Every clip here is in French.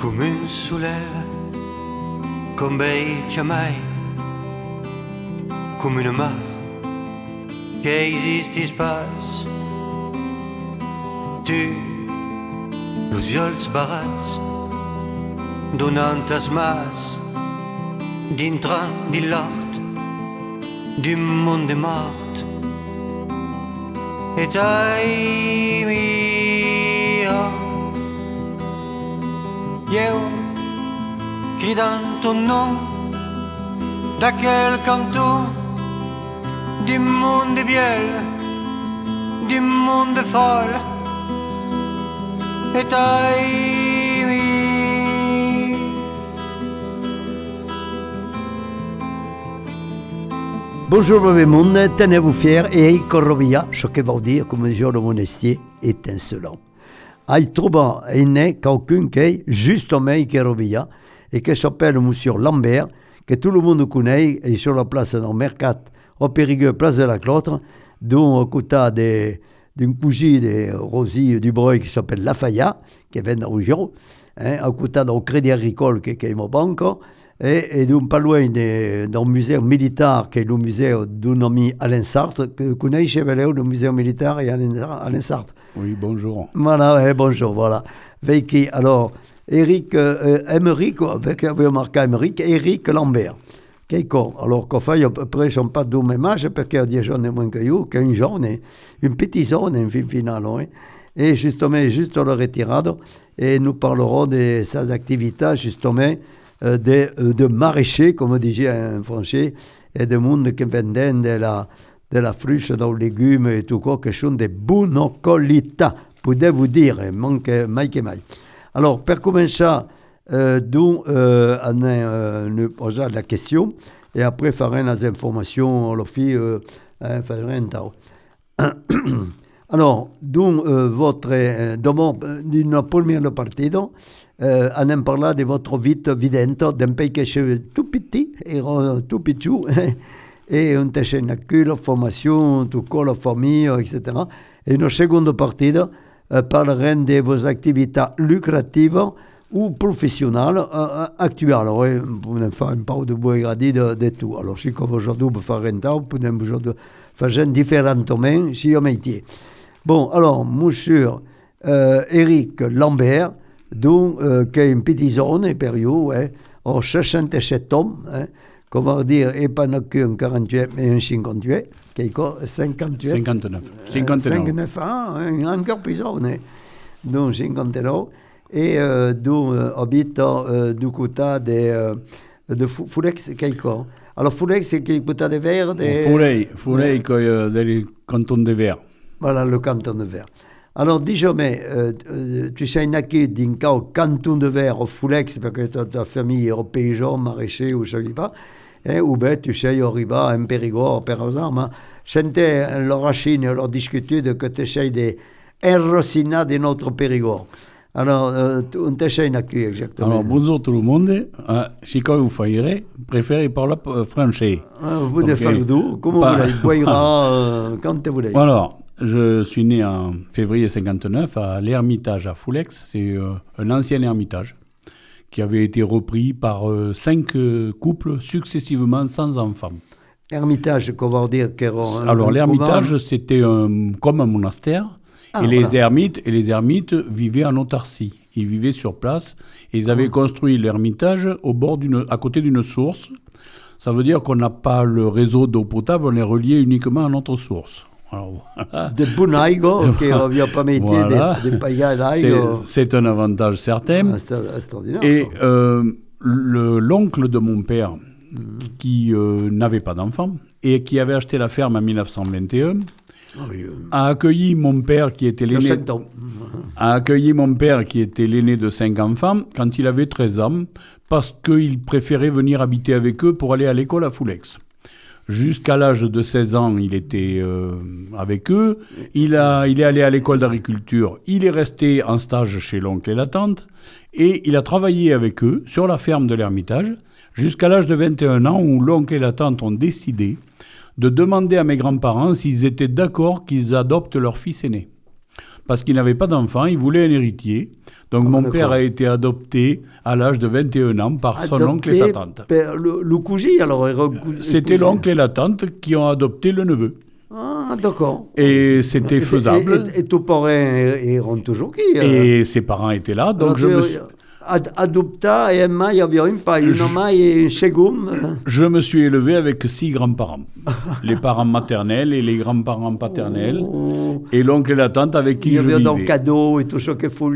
come un soleil, comme beige mai, come une mar che esiste space. Tu, los ulls barats, donant tas mas, dintre de l'art, du monde mort. Et ai mia, io, cridant ton nom, d'aquel canton, du monde biel, du monde folle. Et ai mi. Bonjour le monde, tenez-vous fiers et corrovia, ce que veut dire comme un jour de monestier étincelant. Aïe trouba est né quelqu'un qui est justement corrovia et qui s'appelle Monsieur Lambert, que tout le monde connaît, et sur la place dans le Mercat, au Périgueux, place de la Clotre, dont côté d'une cousine de Rosie Dubreuil qui s'appelle Lafayette, qui vient de Rougeau, à côté d'un crédit agricole qui est mon banque, et d'un pas loin d'un musée militaire qui est le musée d'un ami Alain Sartre, que vous connaissez, le musée militaire et Alain Sartre. Oui, bonjour. Voilà, bonjour, voilà. Avec, alors, Eric Eric Lambert. Alors qu'en fait, à peu près, ils ne sont pas du même âge, parce qu'il y a des jeunes moins que vous, qu'un jeune, une petite zone, en fin finale. Et justement, juste le retirado, et nous parlerons de ses activités, justement, de maraîcher, comme on disait en français, et de monde qui vendait de la fruche, des légumes et tout quoi, que sont des bonocolita, pouvez vous dire, manque mai que mai. Alors, pour commencer, nous poser la question et après faire les informations la fille faire un temps. Alors donc votre d'abord d'une première partie on en parla de votre vie vidente d'un pays qui est tout petit et tout petit et on tâche une la formation tout quoi la famille etc. Et une seconde partie parleront de vos activités lucratives ou professionnel actuel. Alors, on peut faire un peu de bourradie de tout. Alors, si comme aujourd'hui, on peut faire un temps, on peut faire différemment si on métier. Bon, alors, monsieur Eric Lambert, donc, qui est une petite zone, période, en 67 ans, qu'on va dire, et pas qu'un 48, mais un 58, qui est 58. 59 ans, encore plus jeune, donc 59. Et d'où habite du côté de Foulex, quelque. Alors Foulex, c'est le côté de Verre. Foulex, du canton de Verre. Voilà, le canton de Verre. Alors, dis-moi, tu sais naqué d'un canton de Verre au Foulex, parce que ta famille est au paysan, maraîcher, ou je ne sais pas, ou bien tu sais arriver à un Périgord, par exemple. C'était l'orachine, leur discuté de que tu sais des Errosina de notre Périgord. Alors, on t'essaye naqué exactement. Alors, bonjour tout le monde. Si vous faillerez, préférez parler français. Vous pouvez faire le dos, comme vous voulez. Quand vous voulez. Alors, je suis né en février 59 à l'Ermitage à Foulex. C'est un ancien ermitage qui avait été repris par 5 couples successivement sans enfants. Ermitage, qu'on va dire alors, l'ermitage, c'était comme un monastère. Et les ermites vivaient en autarcie. Ils vivaient sur place et ils avaient construit l'ermitage à côté d'une source. Ça veut dire qu'on n'a pas le réseau d'eau potable, on est relié uniquement à notre source. Alors, voilà. De Bunaigo, qui revient pas métier, voilà. des païgas. C'est un avantage certain. Et l'oncle de mon père, qui n'avait pas d'enfant et qui avait acheté la ferme en 1921, a accueilli mon père qui était l'aîné de 5 enfants quand il avait 13 ans parce qu'il préférait venir habiter avec eux pour aller à l'école à Foulex. Jusqu'à l'âge de 16 ans, il était avec eux. Il est allé à l'école d'agriculture. Il est resté en stage chez l'oncle et la tante. Et il a travaillé avec eux sur la ferme de l'Ermitage jusqu'à l'âge de 21 ans où l'oncle et la tante ont décidé de demander à mes grands-parents s'ils étaient d'accord qu'ils adoptent leur fils aîné. Parce qu'ils n'avaient pas d'enfant, ils voulaient un héritier. Donc mon d'accord. père a été adopté à l'âge de 21 ans par son oncle et sa tante. Le cousin, alors. C'était l'oncle et la tante qui ont adopté le neveu. Ah, d'accord. Et c'était faisable. Et tes parents iront toujours qui Et ses parents étaient là, donc je me suis... Adopta et mai il y avait une mai et un segum. Je me suis élevé avec 6 grands-parents. Les parents maternels et les grands-parents paternels. Oh. Et l'oncle et la tante avec qui Il y je avait vivais. donc cadeaux et tout ce qu'il faut.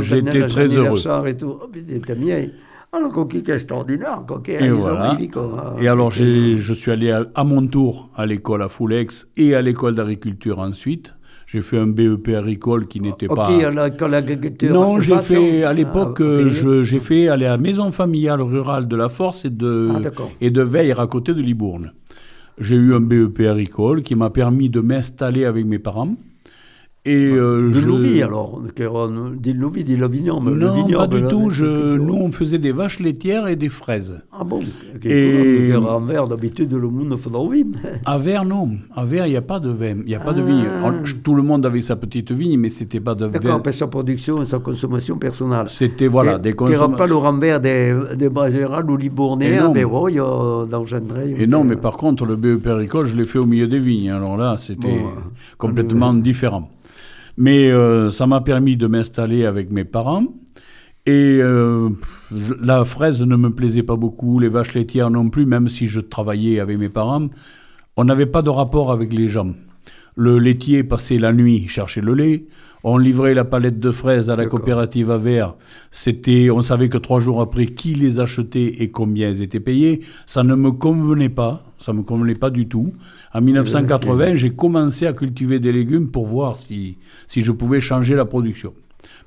J'étais très heureux. Et tout. Oh, c'était bien. Alors, c'est extraordinaire. Et voilà. Et alors, je suis allé à mon tour à l'école à Foulex et à l'école d'agriculture ensuite. J'ai fait un BEP agricole qui n'était pas... Ok, à l'école d'agriculture. Non, j'ai fait, à l'époque, j'ai fait aller à la maison familiale rurale de la Force et de Veyre à côté de Libourne. J'ai eu un BEP agricole qui m'a permis de m'installer avec mes parents. Et Louvi, alors. Louvi, dit le vignoble. Non, pas du tout. Nous, on faisait des vaches laitières et des fraises. Ah bon? Et en verre, d'habitude, le monde fait le vin. À Vers, non. À Vers, il n'y a pas de vin. Il n'y a pas de vigne. Tout le monde avait sa petite vigne, mais c'était pas de vin. D'accord, après sa production et sa consommation personnelle. C'était, voilà, des consommations. Il n'y aura pas le rambert des Bagéral ou Libournais, d'Engendré. Et non, mais par contre, le BEP agricole, je l'ai fait au milieu des vignes. Alors là, c'était complètement différent. Mais ça m'a permis de m'installer avec mes parents. Et la fraise ne me plaisait pas beaucoup, les vaches laitières non plus, même si je travaillais avec mes parents. On n'avait pas de rapport avec les gens. Le laitier passait la nuit chercher le lait. On livrait la palette de fraises à la coopérative à Vers. On savait que 3 jours après qui les achetait et combien ils étaient payés. Ça ne me convenait pas. Ça ne me convenait pas du tout. En 1980, j'ai commencé à cultiver des légumes pour voir si je pouvais changer la production.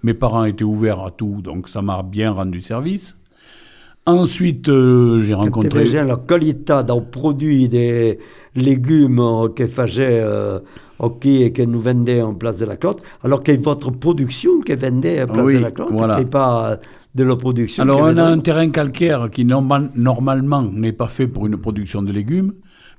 Mes parents étaient ouverts à tout, donc ça m'a bien rendu service. Ensuite, j'ai rencontré... Tu la qualité d'un produit des légumes que faisait et que nous vendait en place de la Clotte, alors que votre production qui vendait en place de la Clotte, voilà. qui n'est pas de la production. Alors, on a un terrain calcaire qui normalement n'est pas fait pour une production de légumes,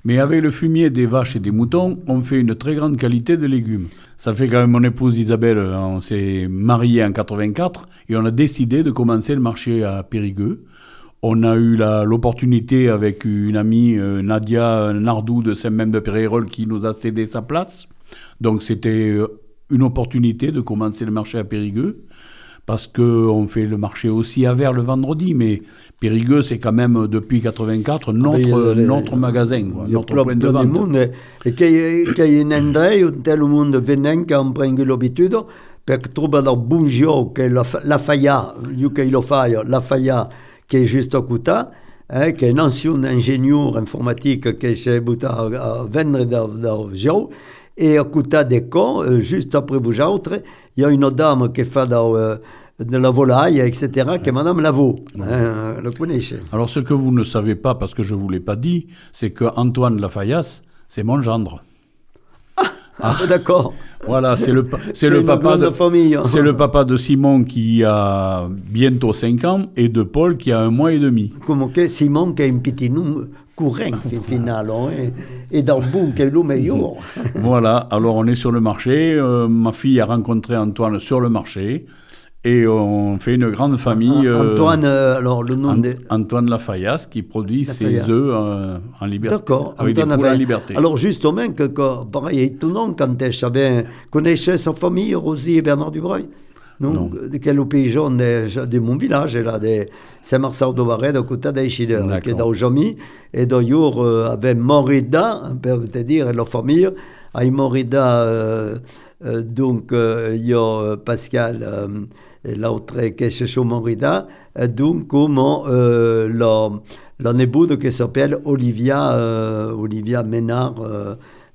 mais avec le fumier des vaches et des moutons, on fait une très grande qualité de légumes. Ça fait quand même mon épouse Isabelle, on s'est mariés en 84 et on a décidé de commencer le marché à Périgueux. On a eu l'opportunité avec une amie, Nadia Nardou de Saint-Même-de-Pérérol, qui nous a cédé sa place. Donc c'était une opportunité de commencer le marché à Périgueux, parce qu'on fait le marché aussi à Vers le vendredi, mais Périgueux, c'est quand même, depuis 84, notre magasin, notre point de vente. Et qu'il y a un endroit où tel monde venant qui a pris l'habitude, pour trouver le bon jour, que la Faya, la Faya, qui est juste à côté, qui est un ancien ingénieur informatique qui s'est buté à vendre dans jour. Et à côté des camps, juste après vous autres, il y a une dame qui fait de la volaille, etc., qui est Madame Lavaux. Le connaissez. Alors, ce que vous ne savez pas, parce que je ne vous l'ai pas dit, c'est qu'Antoine Lafayas, c'est mon gendre. D'accord. Voilà, c'est le papa de Simon qui a bientôt 5 ans et de Paul qui a 1 mois et demi. Comme que Simon qui a un petit nom courant, finalement, et dans le bon qui est le meilleur. Voilà, alors on est sur le marché. Ma fille a rencontré Antoine sur le marché. Et on fait une grande famille. Antoine, alors le nom de... Antoine Lafayas, qui produit ses œufs en liberté. D'accord. Avec Antoine des poules en liberté. Alors justement, pareil, étonnant quand je connaissais sa famille, Rosie et Bernard Dubreuil. Non. Quel paysan de mon village, là, de Saint-Marcel de Barret, de côté d'Aïchider, qui est dans Jamy, et d'ailleurs, avec Morida, on peut dire, et la famille, avec Morida, donc, il y a Pascal, et l'autre qui est chez Morida, donc, comment la néboude qui s'appelle Olivia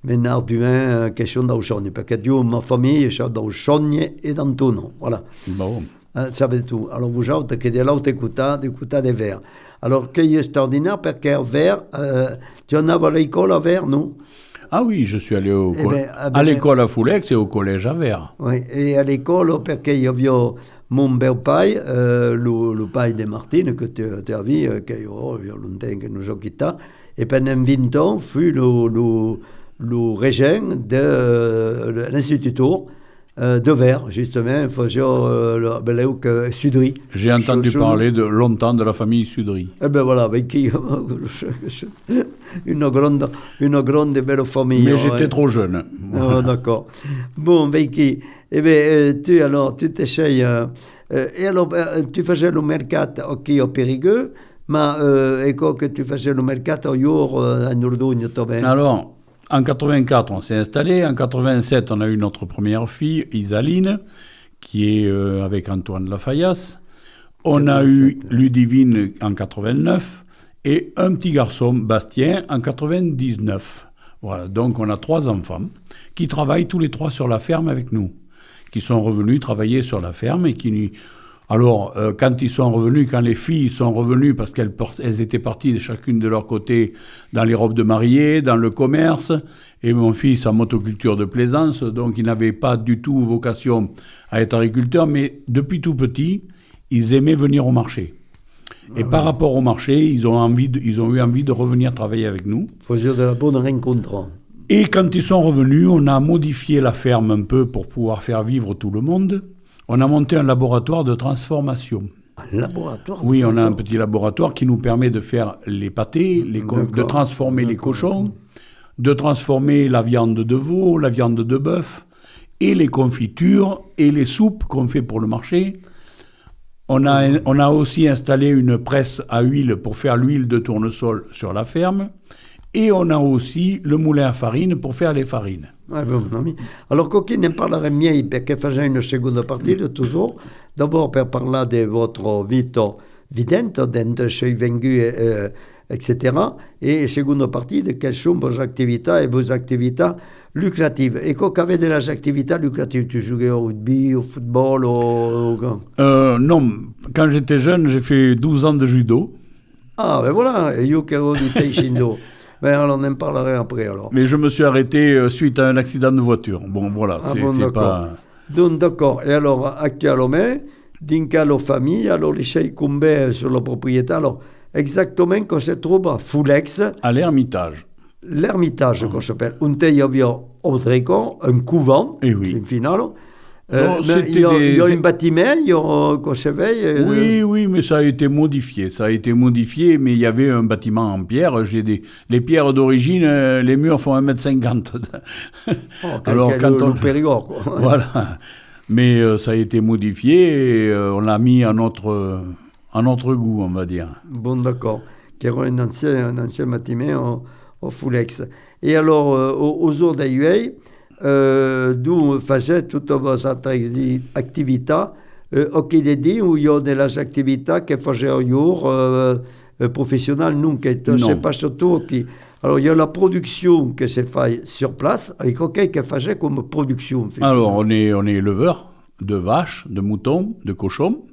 Ménard Duin, question d'Auchogne, parce que Dieu, ma famille, est d'Auchogne et d'Antonon, voilà. Bon. Ça veut tout. Alors, vous savez que de l'autre écouta des Verts. Alors, qui est extraordinaire, parce qu'à Vers, tu en as à l'école à Vers, non? Ah oui, je suis allé à l'école à Foulex et au collège à Vers. Oui, et à l'école, parce qu'il y avait mon beau-père, le père de Martine, que tu as vu, qui il y a longtemps que nous avons quitté, et pendant 20 ans, fut le régent de l'instituteur de verre, justement, faisons le Sudry. J'ai entendu parler longtemps de la famille Sudry. Eh ben voilà, avec qui une grande et belle famille. Mais j'étais trop jeune. Ah, d'accord. Bon, Vicky, eh ben, tu t'essayes. Et alors, tu faisais le mercato au Périgueux, mais ecco que tu faisais le mercato à Nordogno, Alors, en 84, on s'est installé. En 87, on a eu notre première fille, Isaline, qui est avec Antoine Lafayas. On a eu Ludivine en 89 et un petit garçon, Bastien, en 99. Voilà, donc on a 3 enfants qui travaillent tous les 3 sur la ferme avec nous, qui sont revenus travailler sur la ferme et qui... Alors, quand ils sont revenus, quand les filles sont revenues, parce qu'elles étaient parties de chacune de leur côté dans les robes de mariée, dans le commerce, et mon fils en motoculture de plaisance, donc ils n'avaient pas du tout vocation à être agriculteurs, mais depuis tout petit, ils aimaient venir au marché. Et par rapport au marché, ils ont eu envie de revenir travailler avec nous. Faisons de la bonne rencontre. Et quand ils sont revenus, on a modifié la ferme un peu pour pouvoir faire vivre tout le monde. On a monté un laboratoire de transformation. Un laboratoire? Oui, on a un petit laboratoire qui nous permet de faire les pâtés, de transformer les cochons, de transformer la viande de veau, la viande de bœuf, et les confitures, et les soupes qu'on fait pour le marché. On a aussi installé une presse à huile pour faire l'huile de tournesol sur la ferme. Et on a aussi le moulin à farine pour faire les farines. Ah, bon, alors, Coquine ne parlerait mieux, parce que faisait une seconde partie de toujours. D'abord, pour parler de votre vie vidente, de chez Vengu, etc. Et seconde partie, de quelles sont vos activités et vos activités lucratives. Et qu'avez de les activités lucratives? Tu jouais au rugby, au football, Non, quand j'étais jeune, j'ai fait 12 ans de judo. Ah, ben voilà, io che ero di Taekwondo. Ben, alors, on en parlerait après, alors. Mais je me suis arrêté suite à un accident de voiture. Bon, voilà, c'est pas... Donc, d'accord. Et alors, actuellement, dans quelle famille, alors, les chèques combien sur la propriété? Alors, exactement, qu'on se trouve à Foulex. À l'Ermitage. L'Ermitage, qu'on s'appelle. Il y avait un couvent, et oui. en final. Il y a un bâtiment qu'on se veille. Oui, mais ça a été modifié. Mais il y avait un bâtiment en pierre. Les pierres d'origine, les murs font 1,50 m. Alors, quand on... le Périgord, quoi. Voilà. Mais ça a été modifié et on l'a mis à notre goût, on va dire. Bon, d'accord. Qui era un ancien bâtiment au Foulex. Et alors, aux jours d'aujourd'hui, d'où faisait toutes vos activités au Québec, où il y a des activités que faisait au jour professionnel, non, c'est pas surtout qui. Alors, il y a la production que se fait sur place, et qu'est-ce que faisait comme production? Alors, on est éleveur de vaches, de moutons, de cochons.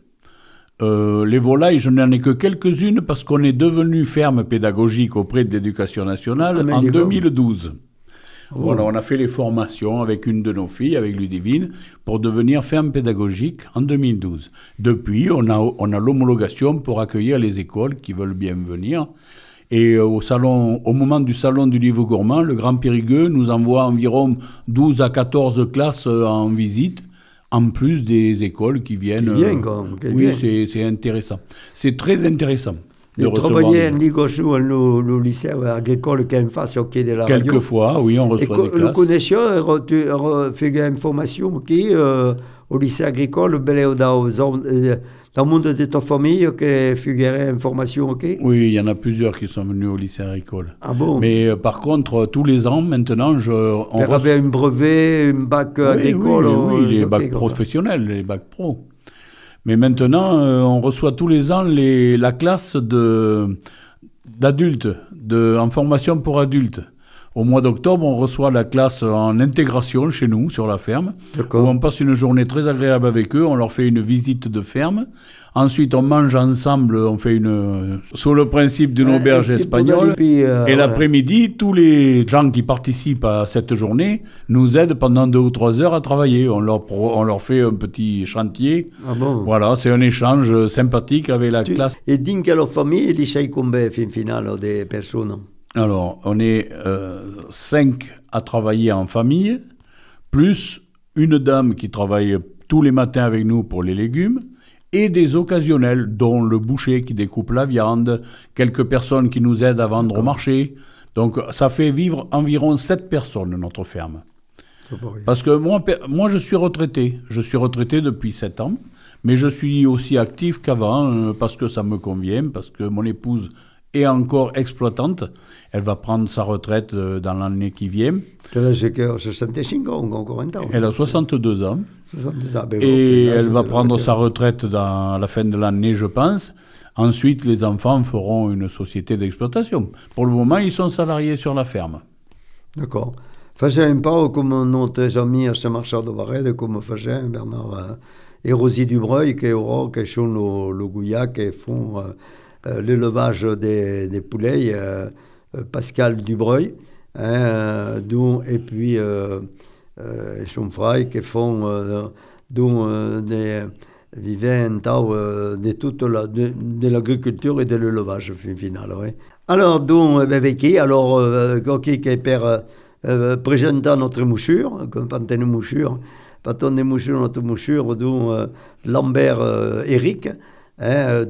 Les volailles, je n'en ai que quelques-unes parce qu'on est devenu ferme pédagogique auprès de l'Éducation nationale en 2012. Voilà, on a fait les formations avec une de nos filles, avec Ludivine, pour devenir ferme pédagogique en 2012. Depuis, on a l'homologation pour accueillir les écoles qui veulent bien venir. Et au moment du salon du livre gourmand, le Grand Périgueux nous envoie environ 12 à 14 classes en visite, en plus des écoles qui viennent. Oui, c'est intéressant. C'est très intéressant. Et travailler en Ligosou, le lycée agricole qui est en face au quai de la radio. Quelquefois, oui, on reçoit des classes. Le connaissez, tu fais une formation au lycée agricole, dans le monde de ta famille, qui fait une formation, ok? Oui, il y en a plusieurs qui sont venus au lycée agricole. Ah bon? Mais par contre, tous les ans, maintenant, on avait un brevet, un bac agricole? Oui, les bacs professionnels, les bacs pro. Mais maintenant, on reçoit tous les ans la classe d'adultes, en formation pour adultes. Au mois d'octobre, on reçoit la classe en intégration chez nous, sur la ferme, où on passe une journée très agréable avec eux, on leur fait une visite de ferme. Ensuite, on mange ensemble, on fait sous le principe d'une auberge espagnole. Et l'après-midi, tous les gens qui participent à cette journée nous aident pendant 2 ou 3 heures à travailler. On leur fait un petit chantier. Ah bon? Voilà, c'est un échange sympathique avec la classe. Et dans quelle famille, il y a combien, finalement, de personnes? Alors, on est 5 à travailler en famille, plus une dame qui travaille tous les matins avec nous pour les légumes, et des occasionnels, dont le boucher qui découpe la viande, quelques personnes qui nous aident à vendre au marché. Donc ça fait vivre environ 7 personnes, notre ferme. Parce que moi, je suis retraité. Je suis retraité depuis 7 ans, mais je suis aussi actif qu'avant, parce que ça me convient, parce que mon épouse est encore exploitante. Elle va prendre sa retraite dans l'année qui vient. Quel âge que 65 ans, encore 20 ans. Elle a 62 ans. 62 ans, Et elle va prendre sa retraite à la fin de l'année, je pense. Ensuite, les enfants feront une société d'exploitation. Pour le moment, ils sont salariés sur la ferme. D'accord. Faisait un peu comme notre ami à Saint-Marchal de Barrette, comme faisait Bernard et Rosie Dubreuil, qui sont le Gouillac, qui font l'élevage des poulets, Pascal Dubreuil, et puis son frère qui font des vivants de l'agriculture et de l'élevage final. Ouais. Alors, Vicky, qui est père présentant notre mouchure, comme patron de mouchure, notre mouchure, dont Lambert Eric,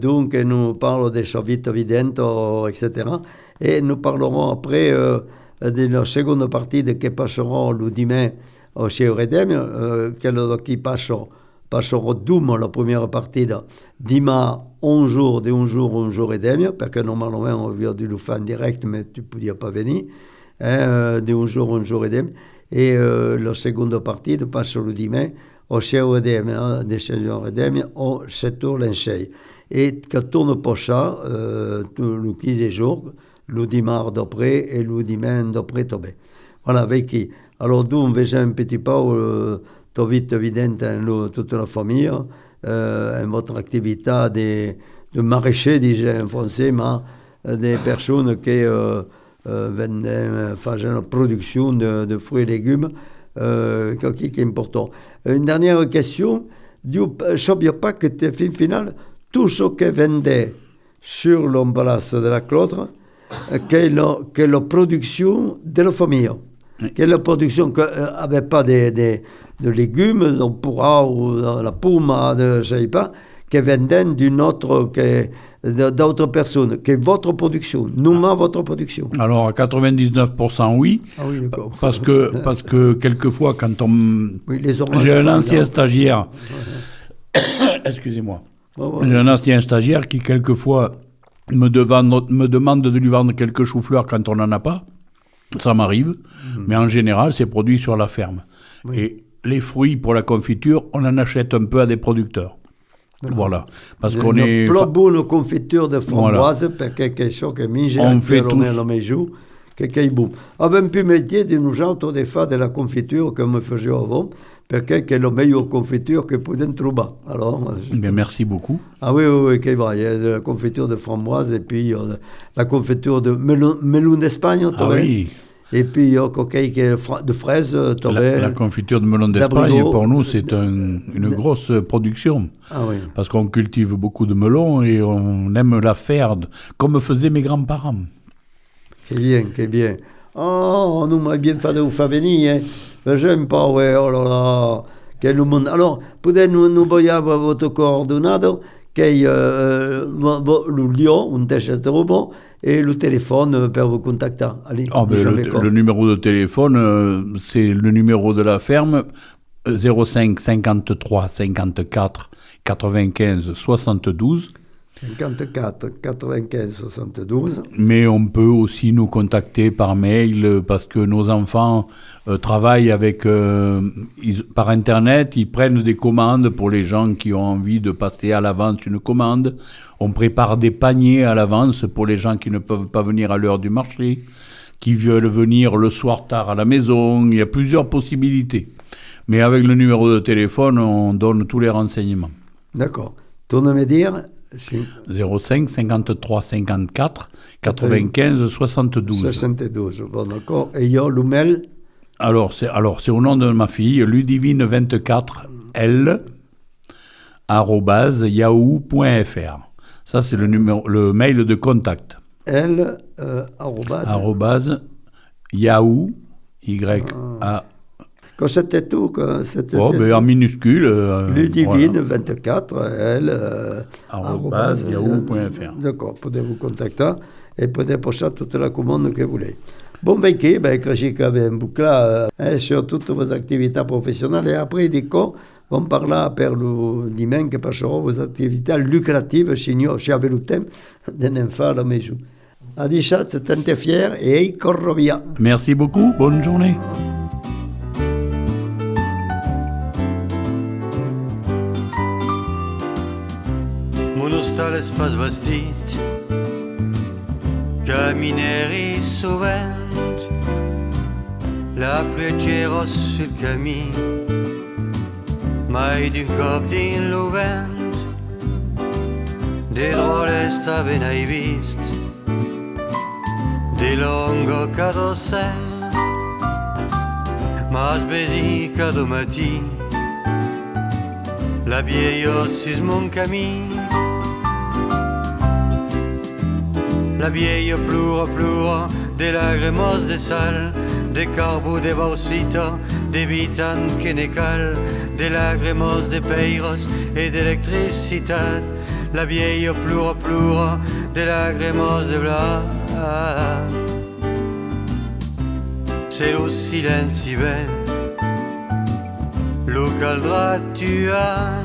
donc nous parle des chavites videntes, etc. Et nous parlerons après de la seconde partie qui passeront le dimanche chez Redem, qui passeront la première partie de dimanche 11 jours et demi, parce que normalement on vient de le faire en direct, mais tu ne pouvais pas venir, de 11 jours et demi. Et la seconde partie passe le dimanche chez Redem, de 16 jours et demi, au 7 heures l'enchei. Et que tourne pas ça, le 15 jours, le dimanche d'après et le dimanche d'après tombé. Voilà, avec qui. Alors, nous, on faisait un petit peu, vite évident, toute la famille, votre activité de maraîcher, disais en français, mais des personnes qui faisaient la production de fruits et légumes, qui est important. Une dernière question, je ne savais pas que final, tout ce qui vendait sur l'emballage de la clotre, que la production de la famille. Que la production n'avait pas de légumes, on pourra, ou la pomme, je ne sais pas, qui vendaient d'autres personnes, que votre production, votre production. Alors, à 99%, oui. Ah oui, d'accord. Parce que quelquefois, quand oui, j'ai un ancien stagiaire, excusez-moi, j'ai un ancien stagiaire qui, quelquefois, me demande de lui vendre quelques choux-fleurs quand on n'en a pas. Ça m'arrive, mais en général, c'est produit sur la ferme. Oui. Et les fruits pour la confiture, on en achète un peu à des producteurs. Voilà. Parce qu'on est. Une bonne confiture de framboise, parce que quelque chose que on fait tous. Que est bon. Avec un peu métier de nous autres, des fois, de la confiture, comme on faisait avant, parce que c'est la meilleure confiture que vous pouvez trouver. Alors, bien, merci beaucoup. Ah oui, c'est vrai. Il y a la confiture de framboise et puis la confiture de melon d'Espagne. Ah oui. Et puis il y a coquille de fraises. La confiture de melon d'Espagne, pour nous, c'est une grosse production. Ah oui. Parce qu'on cultive beaucoup de melons et on aime la faire comme faisaient mes grands-parents. C'est bien. Oh, nous m'a bien fait de vous faire venir. J'aime pas, ouais, oh là là. Quel monde. Alors, peut-être nous voyons votre coordonnade, qui est le lion, un test robot, et le téléphone pour vous contacter. Allez, le numéro de téléphone, c'est le numéro de la ferme, 05 53 54 95 72. 54 95 72. Mais on peut aussi nous contacter par mail parce que nos enfants travaillent par Internet. Ils prennent des commandes pour les gens qui ont envie de passer à l'avance une commande. On prépare des paniers à l'avance pour les gens qui ne peuvent pas venir à l'heure du marché, qui veulent venir le soir tard à la maison. Il y a plusieurs possibilités. Mais avec le numéro de téléphone, on donne tous les renseignements. D'accord. Tourne me dire... 05 53 54 95 72. 72, bon d'accord. Et il y a le mail? Alors c'est au nom de ma fille, ludivine24l @yahoo.fr. Ça c'est le mail de contact. L Yahoo C'était tout. C'était En minuscule. Ludivine, 24, elle. @yahoo.fr. D'accord, pouvez vous contacter et pouvez poster toute la commande que vous voulez. Bon, que j'ai un boucla sur toutes vos activités professionnelles et après, on parla per le dimanche che passerò vos activités lucratives chez avez le temps de n'en faire la maison. A Dichat, c'est fier et corro via. Merci beaucoup, bonne journée. Mon hostal espace bastit, camineri sovent, la plegeros sul camí, mai d'un cop din lo vent, de drole staven ai vist, de longo cadocel, mas besi cada matí, la vieille sis mon camí. La vieille pleure de lágrimas de sal, de carbo de bauxita, de vitan que ne cal, de lágrimas de peiros et d'électricité. La vieille pleure de lágrimas de blas. C'est le silence ven, lo caldrà tuar,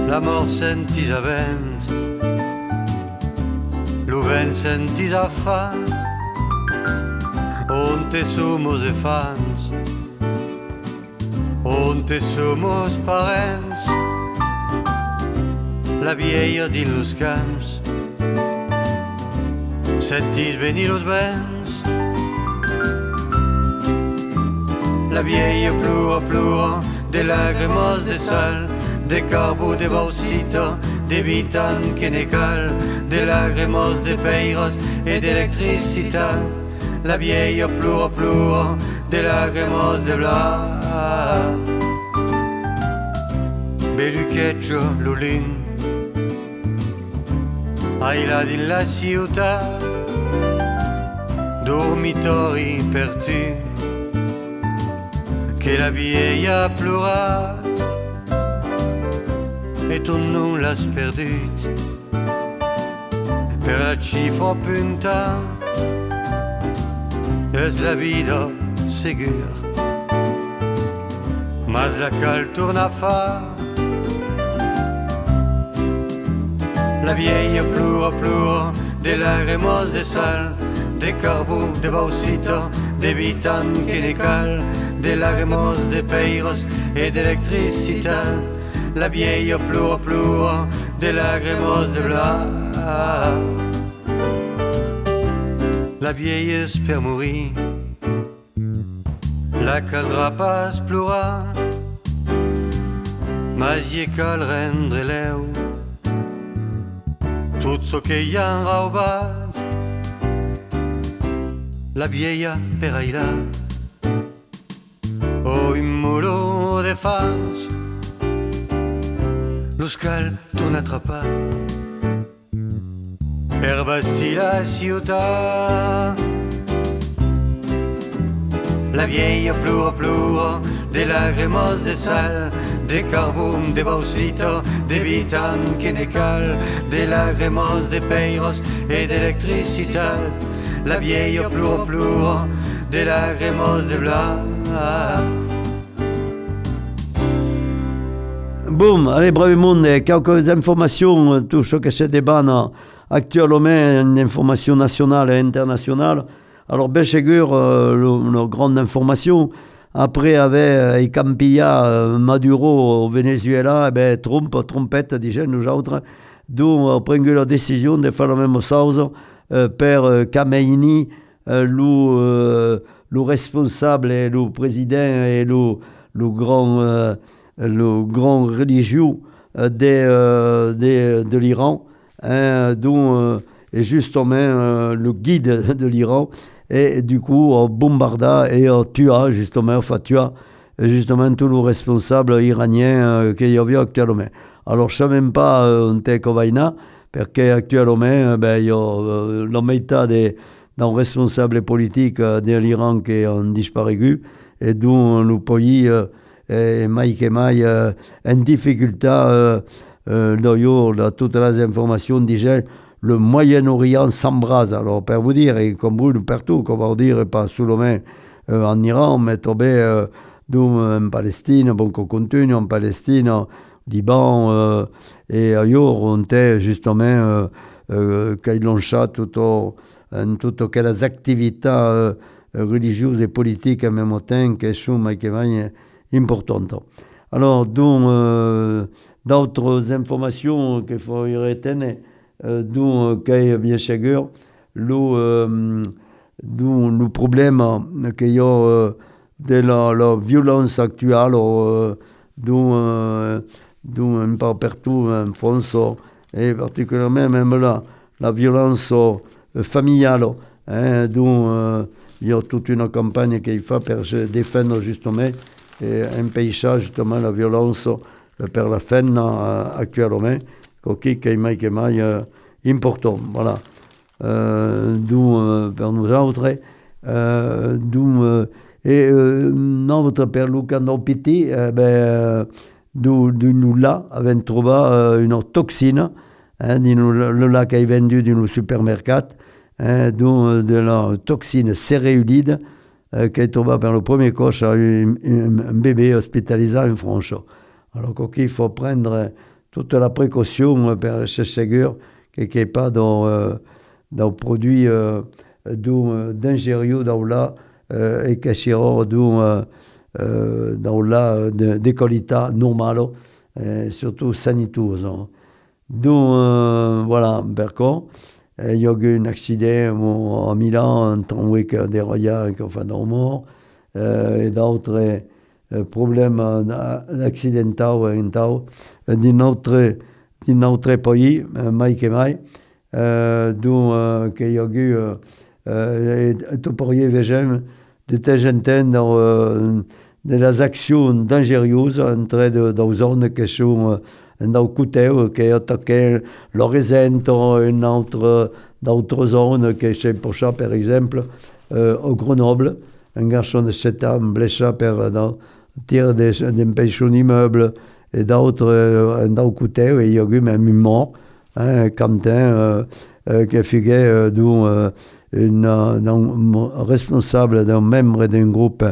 la mort sentis avent. Ben sentis a fa, on te somos e fans, on te somos parents, la vieille din los camps, sentis venir los vents, la vieille pleure de lágrimas de sal, de carbo de bauxita, de vitan que ne cal, de lágrimas de peiros et d'électricité. La vieille pleure de lágrimas de blas. Beluchetto l'olin, aila din la ciutat, dormitori per tu, che la vieille a pleurat, et ton nom l'has perdut per la cifra punta, es la vida segur, mas la cal torna fa. La vieille pleure de lágrimas de sal, de carbo, de bauxita, de vitan que ne cal, de lágrimas de peiros et d'électricité. La vieille pleure de lágrimas de blas. La vieille espère mourir, la caldrà pas plorar, mas hi cal rendre l'eu tot ce que hi ha enraubat. La vieille per aïllar, oh un moló de fans, l'oscal torna atrapar per bastir la ciutat. La vieille pleure de lágrimas de sal, de carbone, de bauxita, de vitan que ne cal, de lágrimas de peiros et d'électricité. La vieille pleure de lágrimas de blas. Boum, allez, bravi monde, quelques informations, tout ce que c'est débat actuellement, une information nationale et internationale. Alors, bien sûr, une grande information, après avec Campilla, Maduro au Venezuela, trompette, disons nous autres, d'où on a pris la décision de faire la même chose per Khamenei, le responsable, et le président et le grand religieux de l'Iran, dont est justement le guide de l'Iran, et du coup on bombarda et on tua justement tout le responsable iranien qu'il y avait actuellement. Alors je ne sais même pas un tel vaina, parce qu'actuellement il y a la metà dans responsables politiques de l'Iran qui ont disparu, et d'où nous pays mai que mai en difficulté d'ailleurs toutes les informations disaient le Moyen-Orient s'embrase. Alors pour vous dire, et comme brûle partout, comme on va dire, pas seulement en Iran, mais aussi en Palestine, bon qu'on continue en Palestine, Liban et ailleurs, on était justement qu'ils l'ont chat toutes quelles activités religieuses et politiques en même temps qui sont importantes. Alors, donc, d'autres informations qu'il faut retenir, donc, bien sûr, le problème qu'il y a de la violence actuelle, dont un peu partout en France, et particulièrement même la violence familiale, dont il y a toute une campagne qu'il fait pour défendre justement et empêcher justement la violence per la fin actuellement, qui est mai important. Voilà. D'où per nous autres, et notre per Luca Piti, d'où nous là, avons trouvé une toxine, le lac est vendu dans le supermercat, d'où de la toxine céréulide qui est trouvée par le premier coche à un bébé hospitalisé en France. Alors il faut prendre toute la précaution pour être sûr qu'il n'y ait pas de produits d'ingérieux dans là et qui seront dans la de qualité normale, surtout sanitaire. Donc voilà, par contre, il y a eu un accident à Milan, un tramway des Royals qui ont fait mort, et d'autres problèmes accidentels dans notre pays, mai que mai, donc qu'il y a eu, tu pourrais voir de temps en temps des actions dangereuses entre deux zones qui sont dans côté qui attaquent l'Oresento, une autre d'autres zones qui sont pour ça, par exemple, au Grenoble, un garçon de 7 ans blessé par tir d'empêcher un immeuble, et d'autres dans côté, et il y a eu même une mort, Quentin, qui figurait un responsable d'un membre d'un groupe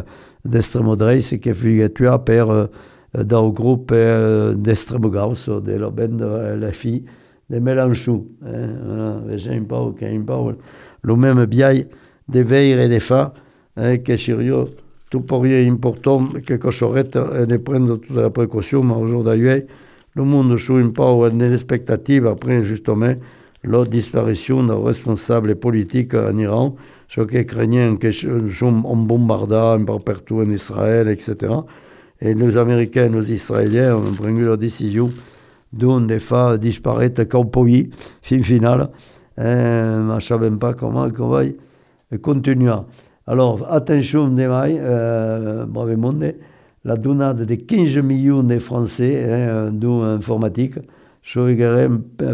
d'extrême droite qui fut tué par dans le groupe d'extrême gauche de la bande la fille de Mélenchon. J'ai le même biais de veille et de fa que sérieux tout pourrait important quelque chose de prendre toute la précaution, mais aujourd'hui le monde joue un peu en expectative après justement la disparition d'un responsable politique en Iran, ce qui craignait que sont bombardés un peu partout en Israël, etc. Et les Américains et les Israéliens ont pris la décision de faire disparaître qu'au pays, fin final. Je ne savais pas comment on va continuer. Alors, attention de mai, bravo monde, la donnade de 15 millions de Français dans l'informatique, serait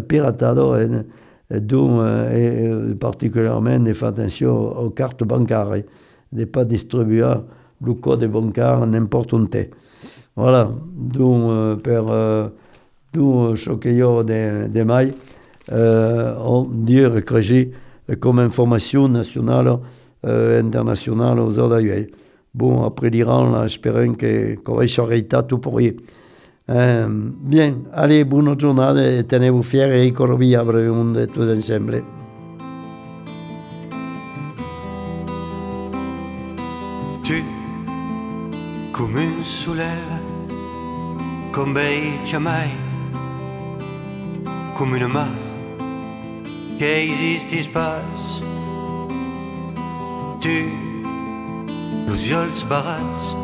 piratado, dont particulièrement de faire attention aux cartes bancaires, de ne pas distribuer le code bancaire n'importe où. Voilà, donc pour ce qu'il y a de mai, on dit que j'ai comme information nationale, internationale aux autres. Bon, après l'Iran, là, espérons qu'on va s'arrêter tout pour rien. Bien, allez, bonne journée et tenez-vous fiers et corbiabre de tous ensemble. Tu, come un soleil, comme bei mai, come une main qui existe pas. Tu, los ulls barats,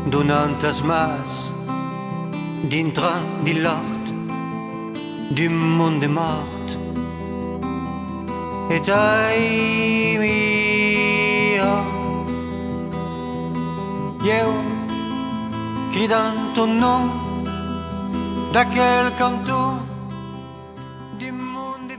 donant as mas, dintre de l'art, du monde mort. Et ai mia, io, cridant ton nom, da quel canto